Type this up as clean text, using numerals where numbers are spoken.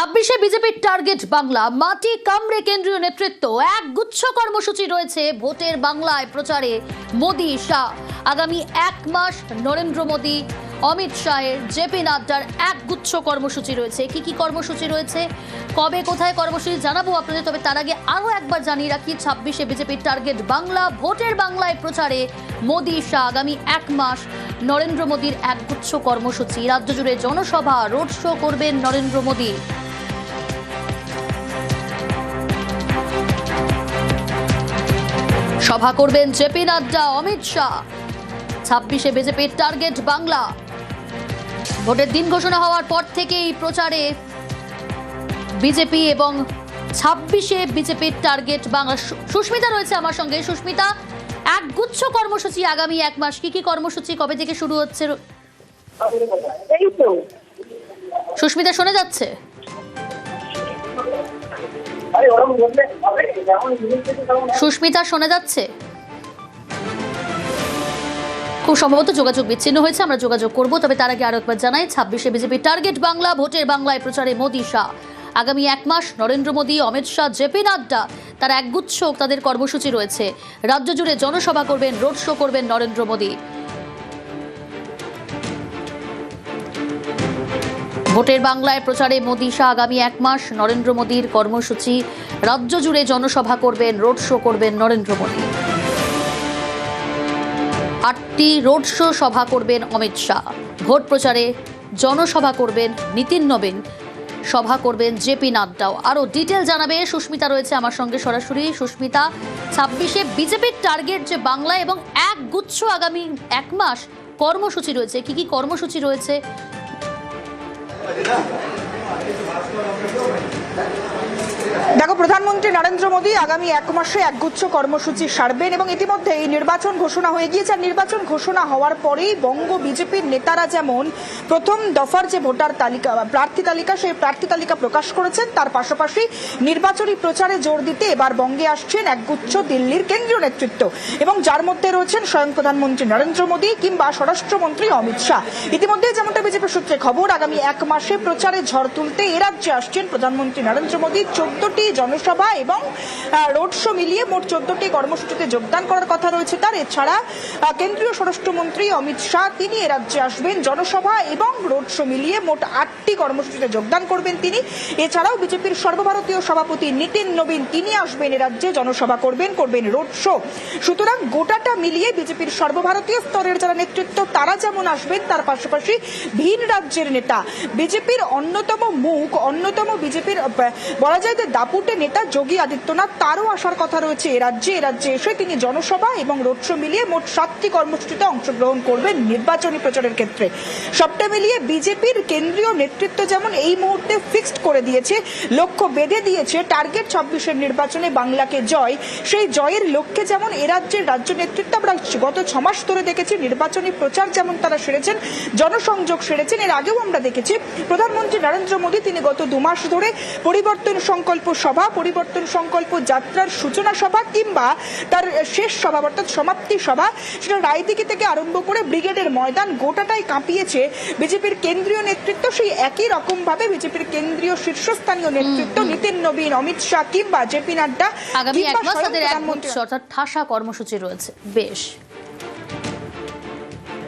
26-এ বিজেপির টার্গেট বাংলা, মাটি কামড়ে কেন্দ্রীয় নেতৃত্ব, এক গুচ্ছ কর্মসূচি রয়েছে ভোটের বাংলায় প্রচারে মোদি শাহ। আগামী এক মাস নরেন্দ্র মোদি, অমিত শাহের, জেপি নাড্ডার এক গুচ্ছ কর্মসূচি রয়েছে। কি কি কর্মসূচি রয়েছে, কবে কোথায় কর্মসূচি জানাবো আপনাদের। তবে তার আগে আরো একবার জানিয়ে রাখি, 26-এ বিজেপির টার্গেট বাংলা, ভোটের বাংলায় প্রচারে মোদি শাহ। আগামী এক মাস নরেন্দ্র মোদির এক গুচ্ছ কর্মসূচি, রাজ্য জুড়ে জনসভা, রোড শো করবেন নরেন্দ্র মোদি। সভা করবেন জেপি নাড্ডা, অমিত শাহ। 26-এ বিজেপির টার্গেট বাংলা, ভোটের দিন ঘোষণা হওয়ার পর থেকেই প্রচারে বিজেপি এবং 26-এ বিজেপির টার্গেট বাংলা। সুস্মিতা রয়েছে আমার সঙ্গে। সুস্মিতা, এক গুচ্ছ কর্মসূচি আগামী এক মাস, কি কি কর্মসূচি, কবে থেকে শুরু হচ্ছে? সুস্মিতা, শোনা যাচ্ছে? সুস্মিতা, শোনা যাচ্ছে? খুব সম্ভবত যোগাযোগ বিচ্ছিন্ন হয়েছে, আমরা যোগাযোগ করব। তবে তার আগে আরো একবার জানাই, 26-এ বিজেপির টার্গেট বাংলা, ভোটের বাংলায় প্রচারে মোদি শাহ। আগামী এক মাস নরেন্দ্র মোদি, অমিত শাহ, জেপি নাড্ডা, তার একগুচ্ছ তাদের কর্মসূচি রয়েছে। রাজ্য জুড়ে জনসভা করবেন, রোড শো করবেন নরেন্দ্র মোদি। ভোটের বাংলায় প্রচারে মোদি শাহ। আগামী এক মাস নরেন্দ্র মোদির কর্মসূচি, রাজ্য জুড়ে জনসভা করবেন, রোড শো করবেন নরেন্দ্র মোদি। 8টি রোড শো সভা করবেন অমিত শাহ। ভোট প্রচারে জনসভা করবেন নীতিন নবীন, সভা করবেন জেপি নাড্ডাও। আরো ডিটেল জানাবে সুস্মিতা রয়েছে আমার সঙ্গে সরাসরি। সুস্মিতা, 26-এ বিজেপির টার্গেট যে বাংলা এবং এক গুচ্ছ আগামী এক মাস কর্মসূচি রয়েছে, কি কি কর্মসূচি রয়েছে? দেখো, প্রধানমন্ত্রী নরেন্দ্র মোদী আগামী এক মাসে একগুচ্ছ কর্মসূচি সারবেন এবং ইতিমধ্যে এই নির্বাচন ঘোষণা হয়ে গিয়েছে। আর নির্বাচন ঘোষণা হওয়ার পরেই বঙ্গ বিজেপির নেতারা যেমন প্রথম দফার যে ভোটার তালিকা, প্রার্থী তালিকা, সেই প্রার্থী তালিকা প্রকাশ করেছেন, তার পাশাপাশি নির্বাচনী প্রচারে জোর দিতে এবার বঙ্গে আসছেন একগুচ্ছ দিল্লির কেন্দ্রীয় নেতৃত্ব, এবং যার মধ্যে রয়েছেন স্বয়ং প্রধানমন্ত্রী নরেন্দ্র মোদী কিংবা স্বরাষ্ট্রমন্ত্রী অমিত শাহ। ইতিমধ্যে যেমনটা বিজেপি সূত্রে খবর, আগামী এক মাসে প্রচারে ঝড় তুলতে এ রাজ্যে আসছেন প্রধানমন্ত্রী নরেন্দ্র মোদী। 14টি জনসভা এবং রোড শো মিলিয়ে মোট 14টি কর্মসূচিতে যোগদান করার কথা রয়েছে তার। এছাড়া কেন্দ্রীয় স্বরাষ্ট্রমন্ত্রী অমিত শাহ, তিনি এ রাজ্যে আসবেন। জনসভা এবং রোড শো মিলিয়ে মোট 8টি কর্মসূচিতে যোগদান করবেন তিনি। এছাড়াও বিজেপির সর্বভারতীয় সভাপতি নীতিন নবীন, তিনি আসবেন এ রাজ্যে, জনসভা করবেন রোড শো। সুতরাং গোটাটা মিলিয়ে বিজেপির সর্বভারতীয় স্তরের যারা নেতৃত্ব, তারা যেমন আসবেন, তার পাশাপাশি ভিন রাজ্যের নেতা, বিজেপির অন্যতম মুখ, অন্যতম বিজেপির বলা যায় যে দাপুটে নেতা যোগী আদিত্যনাথ, তারও আসার কথা রয়েছে এ রাজ্যে এসে তিনি জনসভা এবং রোড শো মিলিয়ে মোট 7টি কর্মসূচিতে অংশগ্রহণ করবেন নির্বাচনী প্রচারের ক্ষেত্রে। সবটা মিলিয়ে বিজেপির কেন্দ্রীয় নেতৃত্ব যেমন এই মুহূর্তে ফিক্সড করে দিয়েছে, লক্ষ্য বেঁধে দিয়েছে, টার্গেট 26-এর নির্বাচনে বাংলাকে জয়। সেই জয়ের লক্ষ্যে যেমন এ রাজ্যের রাজ্য নেতৃত্ব আমরা গত 6 মাস ধরে দেখেছি, নির্বাচনী প্রচার যেমন তারা সেরেছেন, জনসংযোগ সেরেছেন। এর আগেও আমরা দেখেছি প্রধানমন্ত্রী নরেন্দ্র মোদী, তিনি গত 2 মাস ধরে পরিবর্তন সংকল্প সভা, পরিবর্তন সংকল্প যাত্রার সূচনা সভা কিংবা তার শেষ সভা অর্থাৎ সমাপ্তি সভা, সেটা রায়দিঘি থেকে আরম্ভ করে ব্রিগেডের ময়দান, গোটাটাই কাঁপিয়েছে বিজেপির কেন্দ্রীয় নেতৃত্ব। সেই একই রকম ভাবে বিজেপির কেন্দ্রীয় শীর্ষস্থানীয় নেতৃত্ব নীতিন নবীন, অমিত শাহ কিংবা জেপি নাড্ডা, আগামী এক মাস তাদের এক গুচ্ছ অর্থাৎ ঠাসা কর্মসূচি রয়েছে। বেশ।